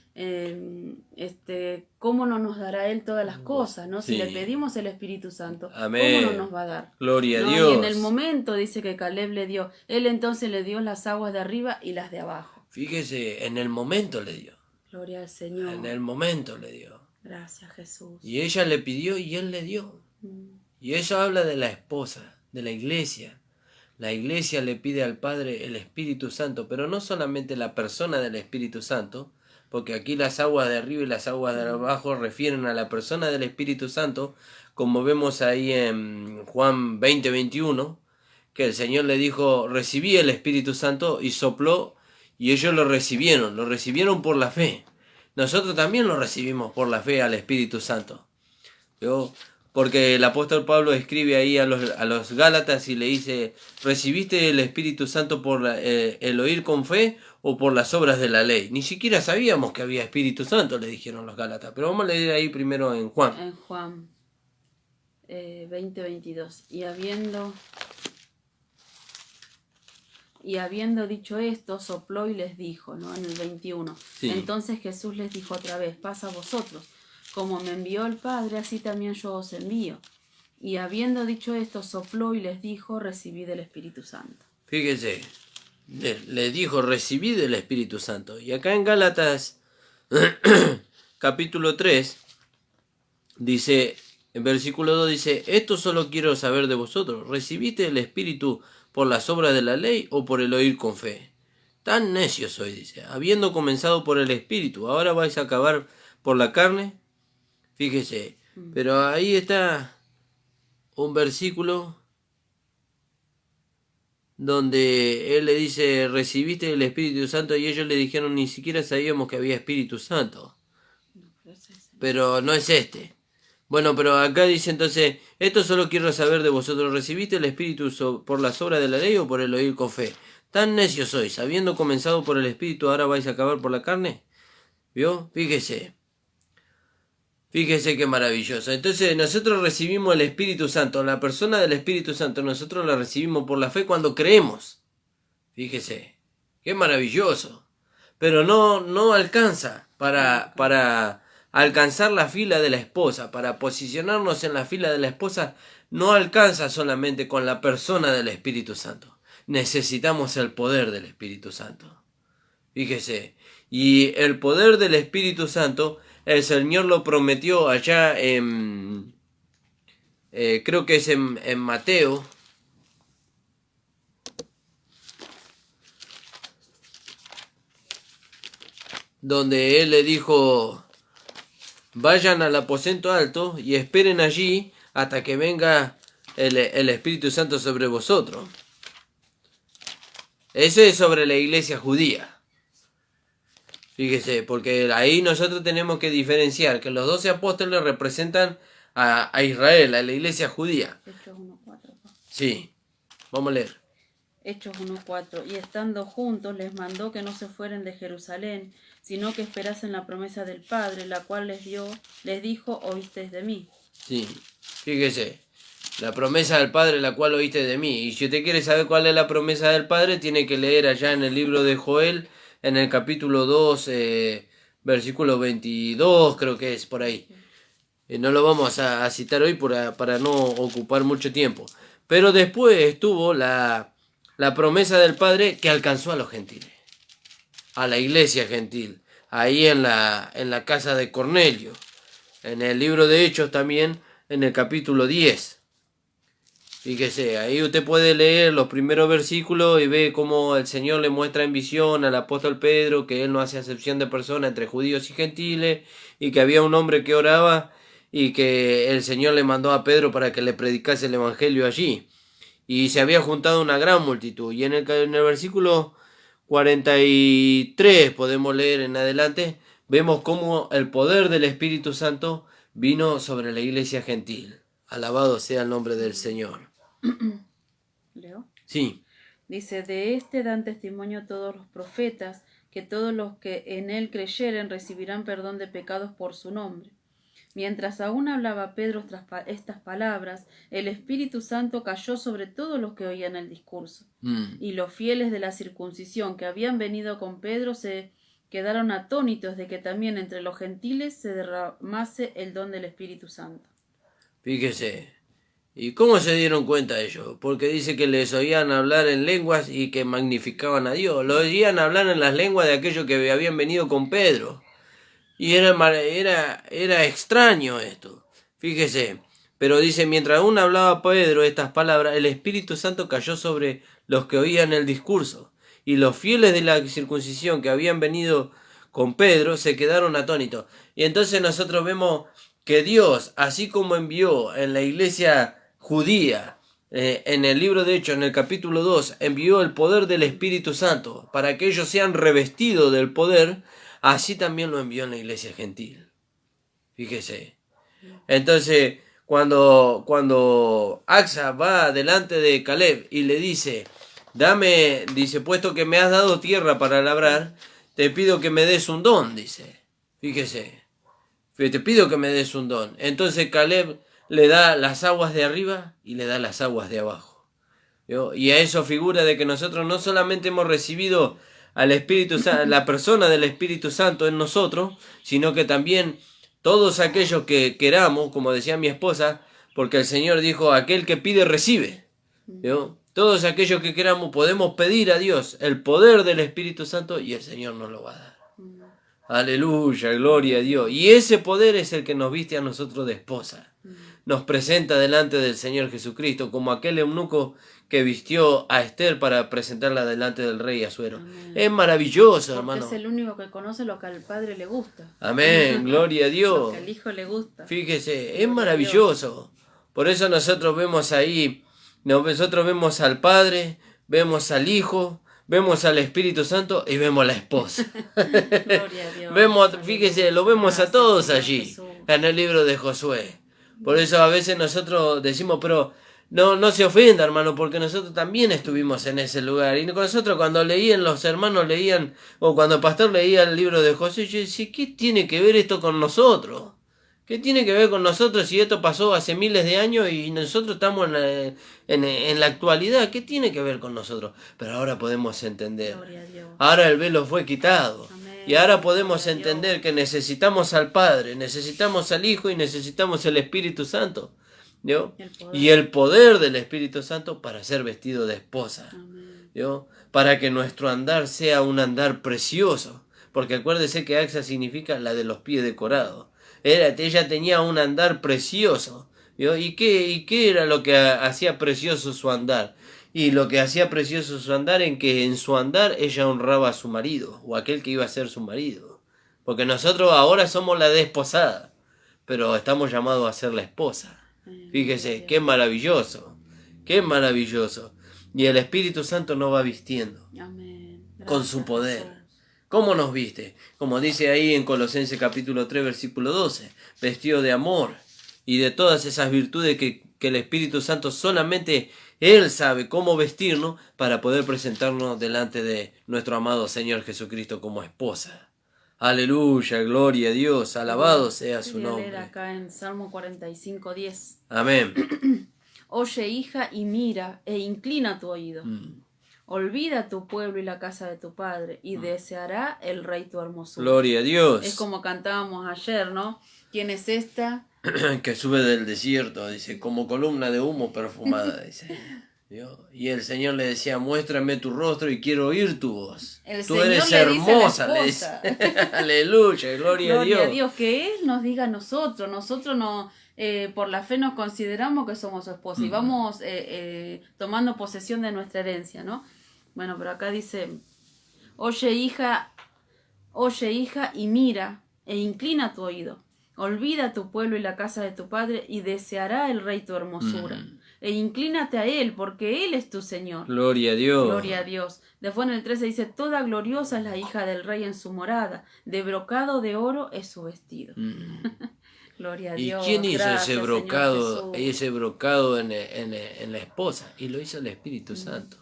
¿cómo no nos dará Él todas las cosas? ¿No? Si le pedimos el Espíritu Santo, Amén. ¿cómo no nos va a dar? Gloria a Dios. Y en el momento dice que Caleb le dio, Él entonces le dio las aguas de arriba y las de abajo. Fíjese, en el momento le dio. Gloria al Señor. En el momento le dio. Gracias, Jesús. Y ella le pidió y Él le dio. Y eso habla de la esposa, de la iglesia. La iglesia le pide al Padre el Espíritu Santo, pero no solamente la persona del Espíritu Santo, porque aquí las aguas de arriba y las aguas de abajo refieren a la persona del Espíritu Santo, como vemos ahí en Juan 20:21, que el Señor le dijo, recibí el Espíritu Santo y sopló, y ellos lo recibieron por la fe. Nosotros también lo recibimos por la fe al Espíritu Santo. Porque el apóstol Pablo escribe ahí a los Gálatas y le dice, ¿recibiste el Espíritu Santo por el oír con fe o por las obras de la ley? Ni siquiera sabíamos que había Espíritu Santo, le dijeron los Gálatas. Pero vamos a leer ahí primero en Juan. En Juan 20:22. Y habiendo dicho esto, sopló y les dijo, ¿no? En el 21. Sí. Entonces Jesús les dijo otra vez, pasa a vosotros. Como me envió el Padre, así también yo os envío. Y habiendo dicho esto, sopló y les dijo, recibid el Espíritu Santo. Fíjese, le dijo, recibid el Espíritu Santo. Y acá en Gálatas, capítulo 3, dice, en versículo 2 dice, esto solo quiero saber de vosotros, ¿recibiste el Espíritu por las obras de la ley o por el oír con fe? Tan necio soy, dice, habiendo comenzado por el Espíritu, ¿ahora vais a acabar por la carne? Fíjese, pero ahí está un versículo donde él le dice, recibiste el Espíritu Santo, y ellos le dijeron, ni siquiera sabíamos que había Espíritu Santo. Pero no es este. Bueno, pero acá dice entonces, esto solo quiero saber de vosotros, ¿recibiste el Espíritu por las obras de la ley o por el oír con fe? Tan necios sois, habiendo comenzado por el Espíritu, ¿ahora vais a acabar por la carne? ¿Vio? Fíjese qué maravilloso. Entonces nosotros recibimos el Espíritu Santo, la persona del Espíritu Santo, nosotros la recibimos por la fe cuando creemos. Fíjese, qué maravilloso. Pero no alcanza para alcanzar la fila de la esposa, para posicionarnos en la fila de la esposa, no alcanza solamente con la persona del Espíritu Santo. Necesitamos el poder del Espíritu Santo. Fíjese, y el poder del Espíritu Santo, el Señor lo prometió allá en, creo que es en Mateo, donde Él le dijo, vayan al aposento alto y esperen allí hasta que venga el Espíritu Santo sobre vosotros. Ese es sobre la iglesia judía. Fíjese, porque ahí nosotros tenemos que diferenciar que los 12 apóstoles representan a Israel, a la iglesia judía. Hechos 1:4. Sí, vamos a leer. Hechos 1:4. Y estando juntos les mandó que no se fueren de Jerusalén, sino que esperasen la promesa del Padre, la cual les dijo, oísteis de mí. Sí, fíjese, la promesa del Padre, la cual oíste de mí. Y si usted quiere saber cuál es la promesa del Padre, tiene que leer allá en el libro de Joel, en el capítulo 2, versículo 22 creo que es por ahí. No lo vamos a citar hoy para no ocupar mucho tiempo. Pero después estuvo la promesa del Padre que alcanzó a los gentiles, a la iglesia gentil, ahí en la casa de Cornelio. En el libro de Hechos también, en el capítulo 10. Fíjese, ahí usted puede leer los primeros versículos y ve cómo el Señor le muestra en visión al apóstol Pedro que él no hace acepción de personas entre judíos y gentiles, y que había un hombre que oraba y que el Señor le mandó a Pedro para que le predicase el evangelio allí. Y se había juntado una gran multitud. Y en el versículo 43 podemos leer en adelante, vemos cómo el poder del Espíritu Santo vino sobre la iglesia gentil. Alabado sea el nombre del Señor. ¿Leo? Sí. Dice, de este dan testimonio todos los profetas, que todos los que en él creyeren recibirán perdón de pecados por su nombre. Mientras aún hablaba Pedro estas palabras, el Espíritu Santo cayó sobre todos los que oían el discurso. Y los fieles de la circuncisión que habían venido con Pedro se quedaron atónitos de que también entre los gentiles se derramase el don del Espíritu Santo. Fíjese, ¿y cómo se dieron cuenta ellos? Porque dice que les oían hablar en lenguas y que magnificaban a Dios. Lo oían hablar en las lenguas de aquellos que habían venido con Pedro. Y era extraño esto. Fíjese, pero dice, mientras aún hablaba Pedro estas palabras, el Espíritu Santo cayó sobre los que oían el discurso. Y los fieles de la circuncisión que habían venido con Pedro se quedaron atónitos. Y entonces nosotros vemos que Dios, así como envió en la iglesia judía, en el libro de Hechos, en el capítulo 2, envió el poder del Espíritu Santo para que ellos sean revestidos del poder, así también lo envió en la iglesia gentil. Fíjese. Entonces, cuando Axa va delante de Caleb y le dice, dice, puesto que me has dado tierra para labrar, te pido que me des un don, dice. Fíjese. Te pido que me des un don. Entonces Caleb le da las aguas de arriba y le da las aguas de abajo. Y a eso figura de que nosotros no solamente hemos recibido al Espíritu Santo, la persona del Espíritu Santo en nosotros, sino que también todos aquellos que queramos, como decía mi esposa, porque el Señor dijo, aquel que pide recibe. Todos aquellos que queramos podemos pedir a Dios el poder del Espíritu Santo y el Señor nos lo va a dar. Aleluya, gloria a Dios. Y ese poder es el que nos viste a nosotros de esposa. Nos presenta delante del Señor Jesucristo, como aquel eunuco que vistió a Esther para presentarla delante del rey Asuero. Amén. Es maravilloso, porque hermano. Es el único que conoce lo que al Padre le gusta. Amén, gloria a Dios. Lo que al Hijo le gusta. Fíjese, gloria, es maravilloso. Por eso nosotros vemos ahí, nosotros vemos al Padre, vemos al Hijo, vemos al Espíritu Santo y vemos a la esposa. Gloria a Dios. Vemos, fíjese, lo vemos a todos allí, en el libro de Josué. Por eso a veces nosotros decimos, pero no se ofenda, hermano, porque nosotros también estuvimos en ese lugar. Y nosotros cuando los hermanos leían, o cuando el pastor leía el libro de Josué, yo decía, ¿qué tiene que ver esto con nosotros? ¿Qué tiene que ver con nosotros si esto pasó hace miles de años y nosotros estamos en la actualidad? ¿Qué tiene que ver con nosotros? Pero ahora podemos entender. Ahora el velo fue quitado. Amén. Y ahora podemos entender que necesitamos al Padre, necesitamos al Hijo y necesitamos el Espíritu Santo. Y el poder del Espíritu Santo para ser vestido de esposa. Para que nuestro andar sea un andar precioso. Porque acuérdese que Axa significa la de los pies decorados. Ella tenía un andar precioso. ¿Y qué era lo que hacía precioso su andar? Y lo que hacía precioso su andar en que en su andar ella honraba a su marido, o aquel que iba a ser su marido. Porque nosotros ahora somos la desposada, pero estamos llamados a ser la esposa. Fíjese, qué maravilloso, qué maravilloso. Y el Espíritu Santo nos va vistiendo. Amén. Con su poder. ¿Cómo nos viste? Como dice ahí en Colosenses capítulo 3, versículo 12, vestido de amor y de todas esas virtudes que el Espíritu Santo solamente Él sabe cómo vestirnos para poder presentarnos delante de nuestro amado Señor Jesucristo como esposa. Aleluya, gloria a Dios, alabado sea su nombre. Leer acá en Salmo 45, 10. Amén. Oye, hija, y mira, e inclina tu oído. Olvida tu pueblo y la casa de tu padre, y deseará el rey tu hermosura. Gloria a Dios. Es como cantábamos ayer, ¿no? ¿Quién es esta? Que sube del desierto, dice, como columna de humo perfumada, dice. Y el Señor le decía, muéstrame tu rostro y quiero oír tu voz. Tú eres hermosa, le dice. Aleluya, gloria a Dios. Gloria a Dios, que Él nos diga a nosotros. Nosotros no, por la fe nos consideramos que somos su esposa y vamos tomando posesión de nuestra herencia, ¿no? Bueno, pero acá dice, oye hija, y mira, e inclina tu oído. Olvida tu pueblo y la casa de tu padre, y deseará el rey tu hermosura. E inclínate a él, porque él es tu Señor. Gloria a Dios. Gloria a Dios. Después en el 13 dice, toda gloriosa es la hija del rey en su morada, de brocado de oro es su vestido. Gloria a Dios. ¿Y quién hizo ese brocado en la esposa? Y lo hizo el Espíritu Santo.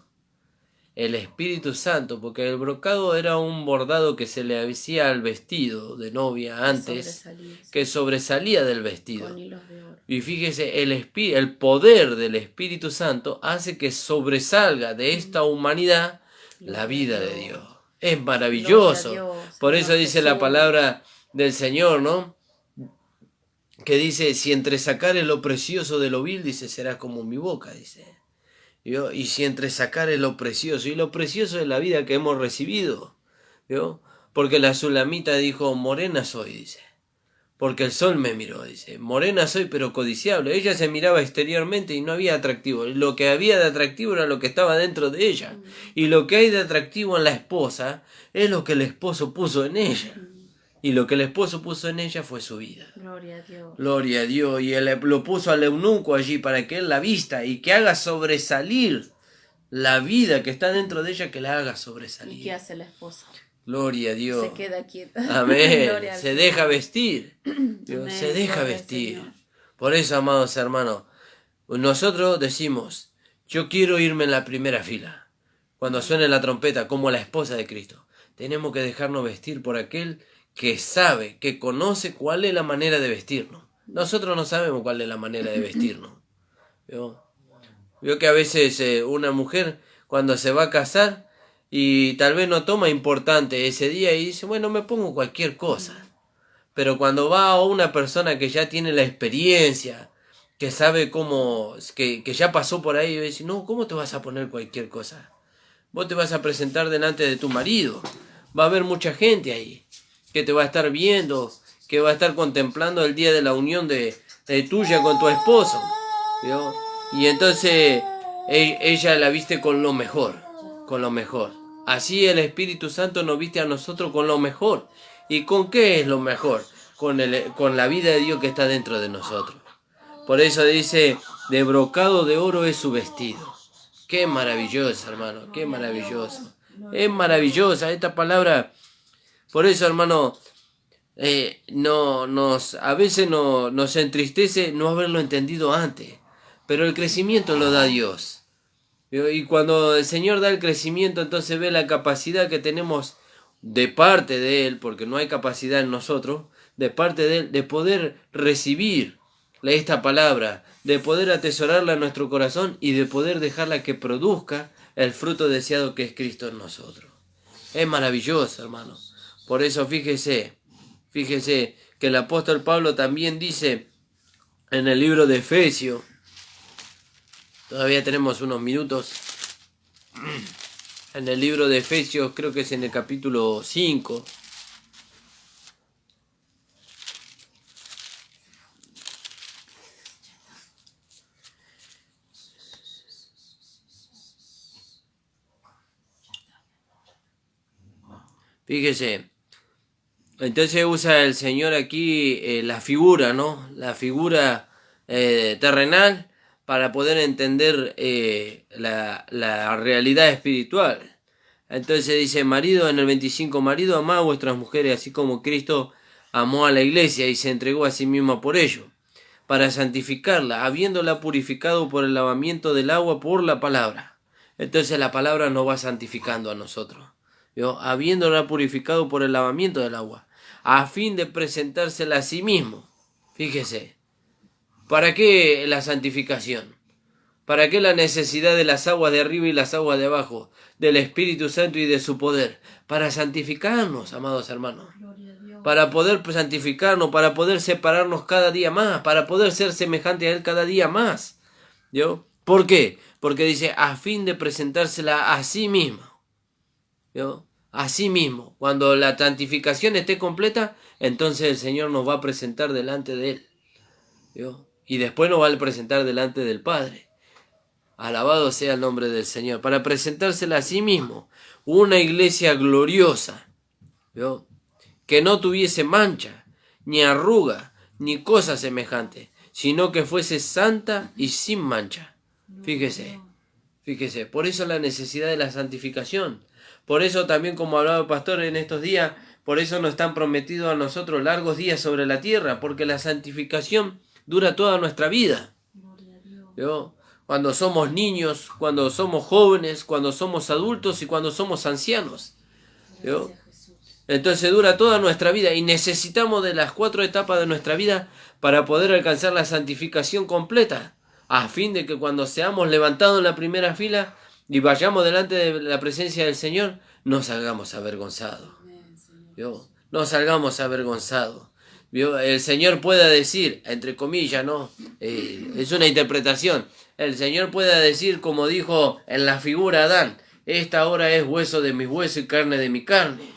El Espíritu Santo, porque el brocado era un bordado que se le hacía al vestido de novia antes, que sobresalía del vestido. Con hilos de oro. Y fíjese, el poder del Espíritu Santo hace que sobresalga de esta humanidad la vida de Dios. Es maravilloso. Por eso dice la palabra del Señor, ¿no? Que dice, si entresacares lo precioso de lo vil, dice, será como mi boca, dice. Y si entresacares lo precioso, y lo precioso es la vida que hemos recibido, ¿vio? Porque la Sulamita dijo, morena soy, dice, porque el sol me miró, dice, morena soy pero codiciable. Ella se miraba exteriormente y no había atractivo, lo que había de atractivo era lo que estaba dentro de ella, y lo que hay de atractivo en la esposa es lo que el esposo puso en ella. Y lo que el esposo puso en ella fue su vida. Gloria a Dios. Gloria a Dios. Y él lo puso al eunuco allí para que él la vista y que haga sobresalir la vida que está dentro de ella, que la haga sobresalir. ¿Y qué hace la esposa? Gloria a Dios. Se queda quieta. Amén. Se deja vestir. Dios, se deja vestir. Por eso, amados hermanos, nosotros decimos, yo quiero irme en la primera fila. Cuando suene la trompeta, como la esposa de Cristo. Tenemos que dejarnos vestir por aquel que sabe, que conoce cuál es la manera de vestirnos. Nosotros no sabemos cuál es la manera de vestirnos. Veo que a veces una mujer cuando se va a casar y tal vez no toma importante ese día y dice, bueno, me pongo cualquier cosa. Pero cuando va a una persona que ya tiene la experiencia, que sabe cómo, que ya pasó por ahí, y dice, no, ¿cómo te vas a poner cualquier cosa? Vos te vas a presentar delante de tu marido. Va a haber mucha gente ahí que te va a estar viendo, que va a estar contemplando el día de la unión de tuya con tu esposo, ¿vio? Y entonces ella la viste con lo mejor, con lo mejor. Así el Espíritu Santo nos viste a nosotros con lo mejor. ¿Y con qué es lo mejor? Con la vida de Dios que está dentro de nosotros. Por eso dice, de brocado de oro es su vestido. Qué maravilloso, hermano, qué maravilloso. Es maravillosa esta palabra. Por eso, hermano, a veces nos entristece no haberlo entendido antes. Pero el crecimiento lo da Dios. Y cuando el Señor da el crecimiento, entonces ve la capacidad que tenemos de parte de Él, porque no hay capacidad en nosotros, de parte de Él, de poder recibir esta palabra, de poder atesorarla en nuestro corazón y de poder dejarla que produzca el fruto deseado que es Cristo en nosotros. Es maravilloso, hermano. Por eso fíjese que el apóstol Pablo también dice en el libro de Efesios, todavía tenemos unos minutos, en el libro de Efesios, creo que es en el capítulo 5, fíjese, entonces usa el Señor aquí la figura, ¿no? La figura terrenal para poder entender la realidad espiritual. Entonces dice, marido, en el 25, marido, amad a vuestras mujeres, así como Cristo amó a la iglesia y se entregó a sí mismo por ello, para santificarla, habiéndola purificado por el lavamiento del agua por la palabra. Entonces la palabra nos va santificando a nosotros, ¿vio? Habiéndola purificado por el lavamiento del agua, a fin de presentársela a sí mismo. Fíjese, ¿para qué la santificación? ¿Para qué la necesidad de las aguas de arriba y las aguas de abajo? Del Espíritu Santo y de su poder. Para santificarnos, amados hermanos. Para poder santificarnos, para poder separarnos cada día más, para poder ser semejante a Él cada día más. ¿Yo? ¿Por qué? Porque dice, a fin de presentársela a sí mismo. ¿Yo? A sí mismo. Cuando la santificación esté completa, entonces el Señor nos va a presentar delante de Él. ¿Yo? Y después nos va a presentar delante del Padre. Alabado sea el nombre del Señor. Para presentársela a sí mismo. Una iglesia gloriosa. ¿Yo? Que no tuviese mancha, ni arruga, ni cosa semejante, sino que fuese santa y sin mancha. Fíjese, por eso la necesidad de la santificación. Por eso también, como hablaba el pastor en estos días, por eso nos están prometidos a nosotros largos días sobre la tierra, porque la santificación dura toda nuestra vida. ¿Yo? Cuando somos niños, cuando somos jóvenes, cuando somos adultos y cuando somos ancianos. ¿Yo? Entonces dura toda nuestra vida y necesitamos de las 4 etapas de nuestra vida para poder alcanzar la santificación completa, a fin de que cuando seamos levantados en la primera fila y vayamos delante de la presencia del Señor, no salgamos avergonzados. ¿Vio? No salgamos avergonzados. ¿Vio? El Señor pueda decir, entre comillas, ¿no? Es una interpretación. El Señor pueda decir, como dijo en la figura Adán, esta ahora es hueso de mi hueso y carne de mi carne.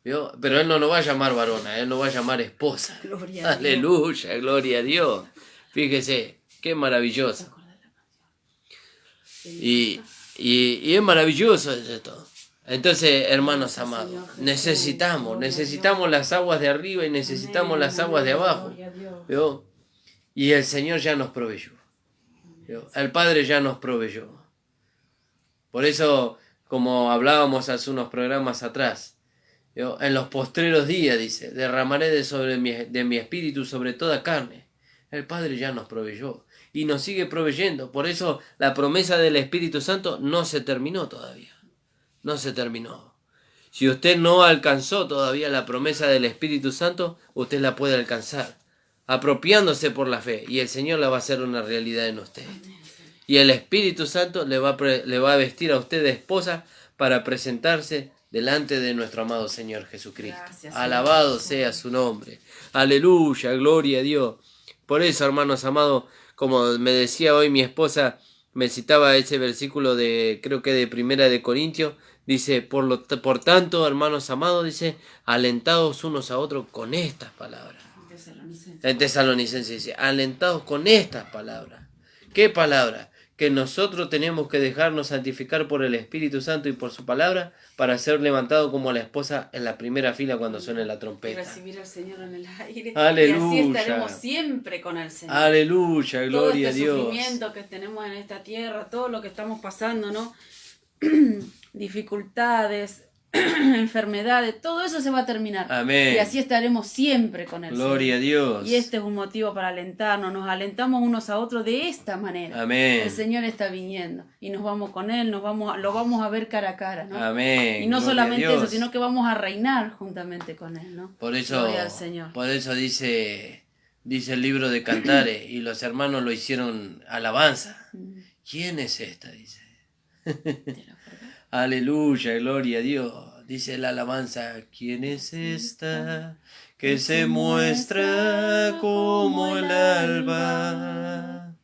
¿Vio? Pero Él no nos va a llamar varona, Él nos va a llamar esposa. Gloria Aleluya, a gloria a Dios. Fíjese, qué maravilloso. Y es maravilloso esto. Entonces, hermanos amados, necesitamos las aguas de arriba y necesitamos las aguas de abajo. ¿Vio? Y el Señor ya nos proveyó. ¿Vio? El Padre ya nos proveyó. Por eso, como hablábamos hace unos programas atrás, ¿vio? En los postreros días, dice, derramaré de mi espíritu sobre toda carne. El Padre ya nos proveyó y nos sigue proveyendo. Por eso la promesa del Espíritu Santo no se terminó todavía. No se terminó. Si usted no alcanzó todavía la promesa del Espíritu Santo, usted la puede alcanzar, apropiándose por la fe, y el Señor la va a hacer una realidad en usted. Y el Espíritu Santo le va a vestir a usted de esposa para presentarse delante de nuestro amado Señor Jesucristo. Gracias, alabado sea su nombre. Aleluya, gloria a Dios. Por eso, hermanos amados, como me decía hoy mi esposa, me citaba ese versículo de, creo que de 1 de Corintios, dice, por tanto, hermanos amados, dice, alentados unos a otros con estas palabras. En Tesalonicense dice, alentados con estas palabras. ¿Qué palabra? Que nosotros tenemos que dejarnos santificar por el Espíritu Santo y por su palabra para ser levantados como la esposa en la primera fila cuando suene la trompeta. Y recibir al Señor en el aire. Aleluya. Y así estaremos siempre con el Señor. Aleluya, gloria a Dios. Todo este sufrimiento que tenemos en esta tierra, todo lo que estamos pasando, ¿no? Dificultades, enfermedades, todo eso se va a terminar. Amén. Y así estaremos siempre con el Señor. Gloria a Dios. Y este es un motivo para alentarnos, nos alentamos unos a otros de esta manera. Amén. El Señor está viniendo y nos vamos con Él, lo vamos a ver cara a cara, ¿no? Amén. Y no Gloria solamente eso, sino que vamos a reinar juntamente con Él, ¿no? Por eso, Gloria al Señor. Por eso dice el libro de Cantares, y los hermanos lo hicieron alabanza. ¿Quién es esta? Dice. Aleluya, gloria a Dios. Dice la alabanza, ¿quién es esta que se muestra como el alba?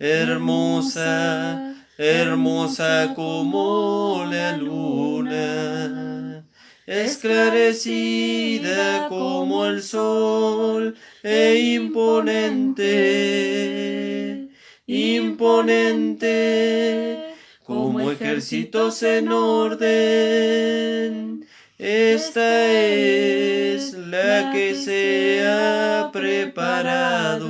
Hermosa, hermosa como la luna, esclarecida como el sol e imponente, imponente como ejércitos en orden. Esta es la que se ha preparado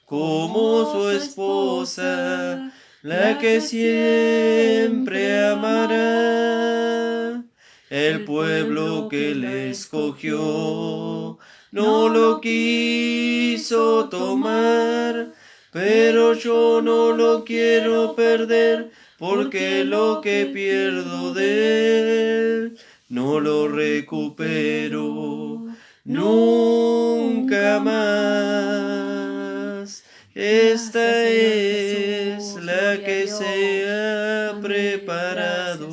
como su esposa, la que siempre amará. El pueblo que le escogió no lo quiso tomar, pero yo no lo quiero perder, porque lo que pierdo de él no lo recupero nunca más. Esta es la que se ha preparado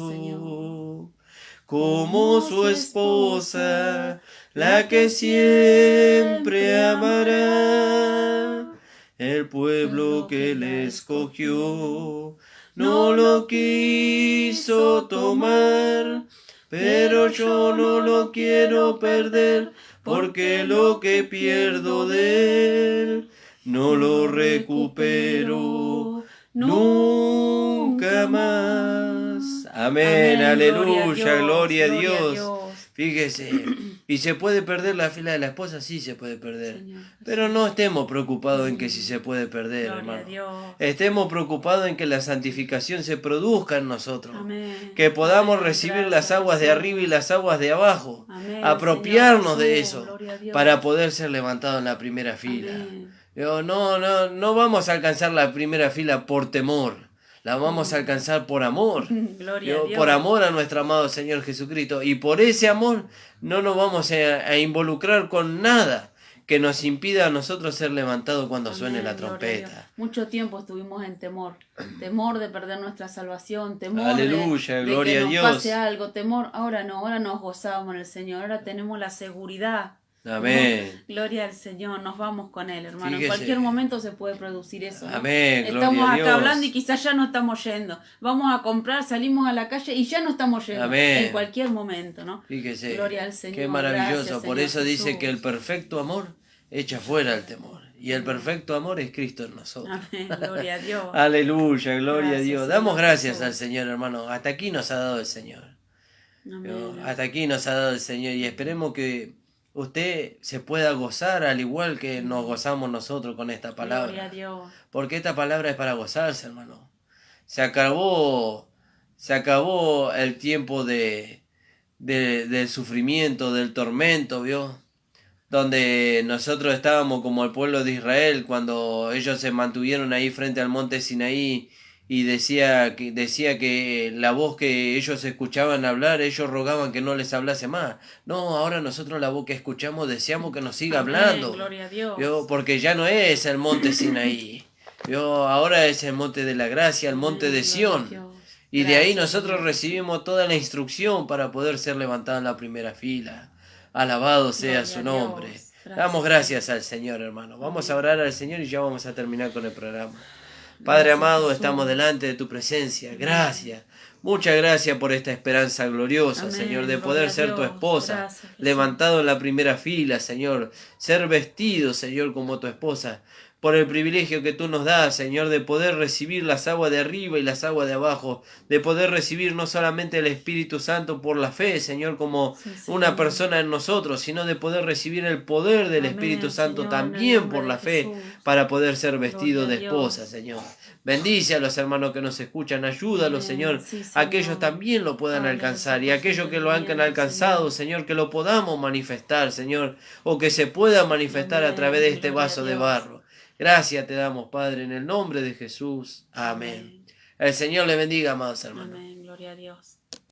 como su esposa, la que siempre amará. El pueblo que le escogió no lo quiso tomar, pero yo no lo quiero perder, porque lo que pierdo de él no lo recupero nunca más. Amén, aleluya, gloria a Dios. Fíjese, ¿y se puede perder la fila de la esposa? Sí, se puede perder. Señor, pero no estemos preocupados en que si se puede perder, hermano. Estemos preocupados en que la santificación se produzca en nosotros. Amén. Que podamos recibir las aguas de arriba y las aguas de abajo. Amén. Apropiarnos de eso para poder ser levantados en la primera fila. No vamos a alcanzar la primera fila por temor. La vamos a alcanzar por amor. Gloria a Dios. Por amor a nuestro amado Señor Jesucristo. Y por ese amor no nos vamos a involucrar con nada que nos impida a nosotros ser levantados cuando suene la trompeta. Mucho tiempo estuvimos en temor. Temor de perder nuestra salvación. Temor aleluya, de gloria que a Dios. nos pase algo. Temor. Ahora no, ahora nos gozamos en el Señor. Ahora tenemos la seguridad. Amén. ¿No? Gloria al Señor, nos vamos con Él, hermano. Fíjese. En cualquier momento se puede producir eso, ¿no? Amén. Estamos acá hablando y quizás ya no estamos yendo. Vamos a comprar, salimos a la calle y ya no estamos yendo. Amén. En cualquier momento, ¿no? Fíjese. Gloria al Señor. Qué maravilloso. Gracias, por Señor eso dice Jesús. que el perfecto amor echa fuera el temor. Y el perfecto amor es Cristo en nosotros. Amén. Gloria a Dios. Aleluya, gloria a Dios. Señor Damos gracias Jesús. al Señor, hermano. Hasta aquí nos ha dado el Señor. Amén. Hasta aquí nos ha dado el Señor. Y esperemos que usted se pueda gozar al igual que nos gozamos nosotros con esta palabra. Gloria a Dios. Porque esta palabra es para gozarse, hermano. Se acabó el tiempo del sufrimiento, del tormento, ¿vio? Donde nosotros estábamos como el pueblo de Israel cuando ellos se mantuvieron ahí frente al monte Sinaí y decía que la voz que ellos escuchaban hablar, ellos rogaban que no les hablase más. No, ahora nosotros la voz que escuchamos deseamos que nos siga hablando. Gloria a Dios. ¿Vio? Porque ya no es el monte Sinaí. ¿Vio? Ahora es el monte de la gracia, el monte de Sión. Y de ahí nosotros recibimos toda la instrucción para poder ser levantados en la primera fila. Alabado sea su nombre. Damos gracias al Señor, hermano. Vamos a orar al Señor y ya vamos a terminar con el programa. Padre amado, estamos delante de tu presencia. Gracias. Muchas gracias por esta esperanza gloriosa, amén, Señor, de poder ser tu esposa. Gracias, levantado en la primera fila, Señor. Ser vestido, Señor, como tu esposa. Por el privilegio que tú nos das, Señor, de poder recibir las aguas de arriba y las aguas de abajo, de poder recibir no solamente el Espíritu Santo por la fe, Señor, como una persona en nosotros, sino de poder recibir el poder del Espíritu Santo, Señor, también por la fe, para poder ser vestido de esposa, Señor. Bendice a los hermanos que nos escuchan, ayúdalos, Señor, aquellos también lo puedan alcanzar, y aquellos que lo han alcanzado, Señor, que lo podamos manifestar, Señor, o que se pueda manifestar a través de este vaso de barro. Gracias te damos, Padre, en el nombre de Jesús. Amén. El Señor le bendiga, amados hermanos. Amén. Gloria a Dios.